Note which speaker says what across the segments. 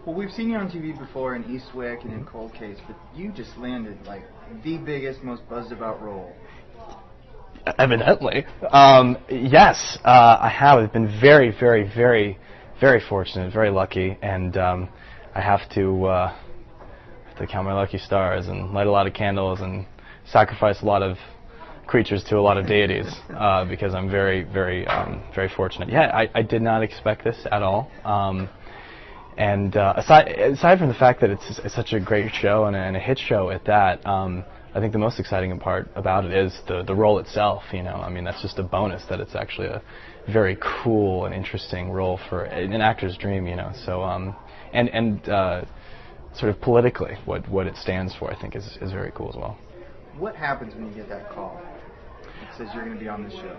Speaker 1: Well, we've seen you on TV before in Eastwick and in Cold Case, but you just landed like the biggest, most buzzed about role.
Speaker 2: Evidently. Yes, I have. I've been very, very, very, very fortunate, very lucky, and I have to count my lucky stars and light a lot of candles and sacrifice a lot of creatures to a lot of deities because I'm very, very, very fortunate. Yeah, I did not expect this at all. And aside from the fact that it's such a great show and a hit show at that, I think the most exciting part about it is the role itself. You know, I mean, that's just a bonus that it's actually a very cool and interesting role for an actor's dream. You know, so and sort of politically, what it stands for, I think is very cool as well.
Speaker 1: What happens when you get that call? It says you're going to be on this show.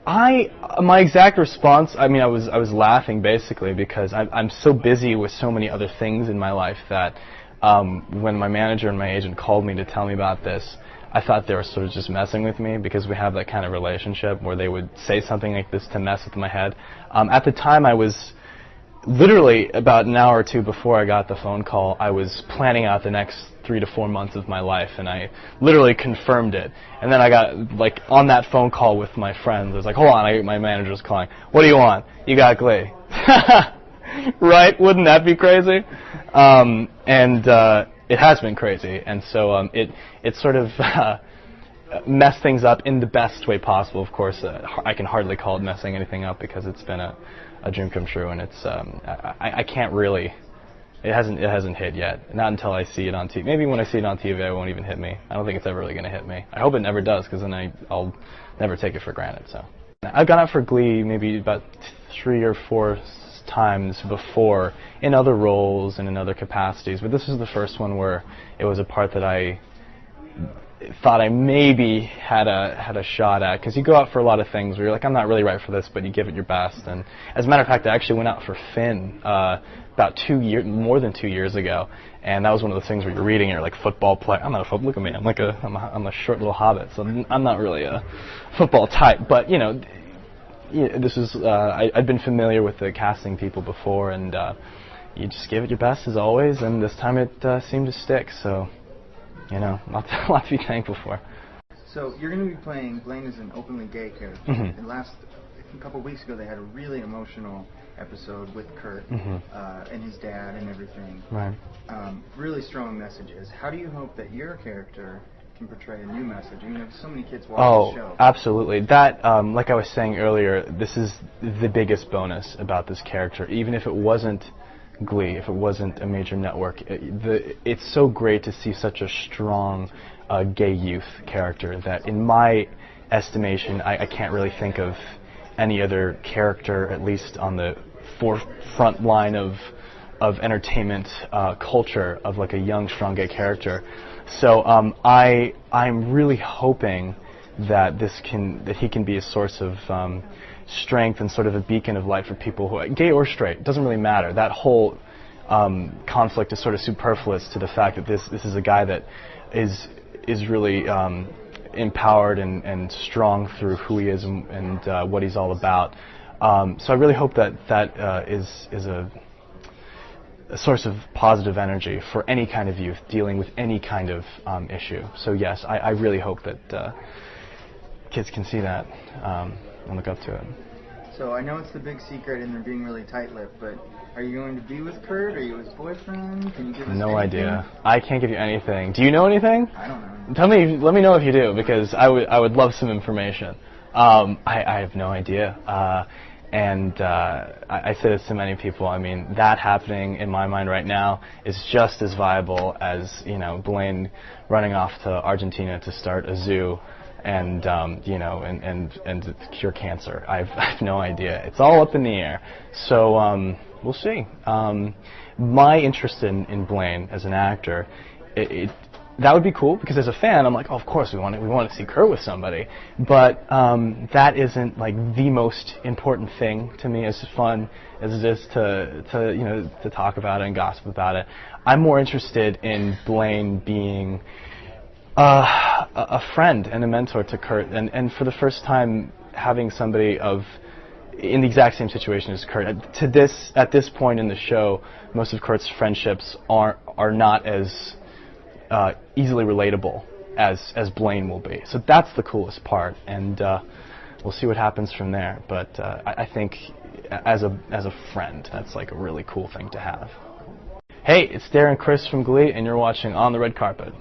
Speaker 2: My exact response, I mean, I was laughing basically because I'm so busy with so many other things in my life that when my manager and my agent called me to tell me about this, I thought they were sort of just messing with me because we have that kind of relationship where they would say something like this to mess with my head. At the time, I was literally about an hour or two before I got the phone call, I was planning out the next 3 to 4 months of my life, and I literally confirmed it. And then I got, like, on that phone call with my friends, I was like, hold on, my manager was calling. What do you want? You got Glee. Right? Wouldn't that be crazy? It has been crazy, and so it sort of messed things up in the best way possible. Of course, I can hardly call it messing anything up because it's been a dream come true, and it's I can't really. It hasn't hit yet. Not until I see it on TV. Maybe when I see it on TV, it won't even hit me. I don't think it's ever really going to hit me. I hope it never does, because then I'll never take it for granted. So I've gone out for Glee maybe about 3 or 4 times before in other roles and in other capacities, but this is the first one where it was a part that I thought I maybe had a shot at, because you go out for a lot of things where you're like, I'm not really right for this, but you give it your best. And as a matter of fact, I actually went out for Finn about more than 2 years ago, and that was one of those things where you're reading, and you're like, football player. I'm not a football. Look at me. I'm a short little hobbit, so I'm not really a football type. But you know, this is I'd been familiar with the casting people before, and you just give it your best as always, and this time it seemed to stick. So. You know, a lot to be thankful for.
Speaker 1: So you're going to be playing Blaine as an openly gay character.
Speaker 2: Mm-hmm.
Speaker 1: And a couple of weeks ago, they had a really emotional episode with Kurt and his dad and everything.
Speaker 2: Right.
Speaker 1: Really strong messages. How do you hope that your character can portray a new message? I mean, there's so many kids watching the show.
Speaker 2: Oh, absolutely. That, like I was saying earlier, this is the biggest bonus about this character. Even if it wasn't Glee, if it wasn't a major network, it's so great to see such a strong gay youth character that, in my estimation, I can't really think of any other character, at least on the forefront line of entertainment culture, of like a young, strong gay character. So I'm really hoping that he can be a source of strength and sort of a beacon of light for people who, gay or straight, doesn't really matter. That whole conflict is sort of superfluous to the fact that this is a guy that is really empowered and strong through who he is and what he's all about. So I really hope that is a source of positive energy for any kind of youth dealing with any kind of issue. So yes, I really hope that kids can see that and look up to it.
Speaker 1: So I know it's the big secret and they're being really tight-lipped, but are you going to be with Kurt? Are you his boyfriend? Can you give us
Speaker 2: No
Speaker 1: anything?
Speaker 2: idea. I can't give you anything. Do you know anything?
Speaker 1: I don't know.
Speaker 2: Let me know if you do, because I would love some information. I have no idea. I say this to many people. I mean, that happening in my mind right now is just as viable as, you know, Blaine running off to Argentina to start a zoo and you know, and cure cancer. I have no idea. It's all up in the air. So we'll see. My interest in Blaine as an actor, that would be cool, because as a fan, I'm like, oh, of course we want to see Kurt with somebody. But that isn't like the most important thing to me. As fun as it is to you know, to talk about it and gossip about it, I'm more interested in Blaine being a friend and a mentor to Kurt, and for the first time having somebody of in the exact same situation as Kurt. At this point in the show, most of Kurt's friendships are not as easily relatable as Blaine will be. So that's the coolest part, and we'll see what happens from there. But I think as a friend, that's like a really cool thing to have. Hey, it's Darren Criss from Glee, and you're watching On the Red Carpet.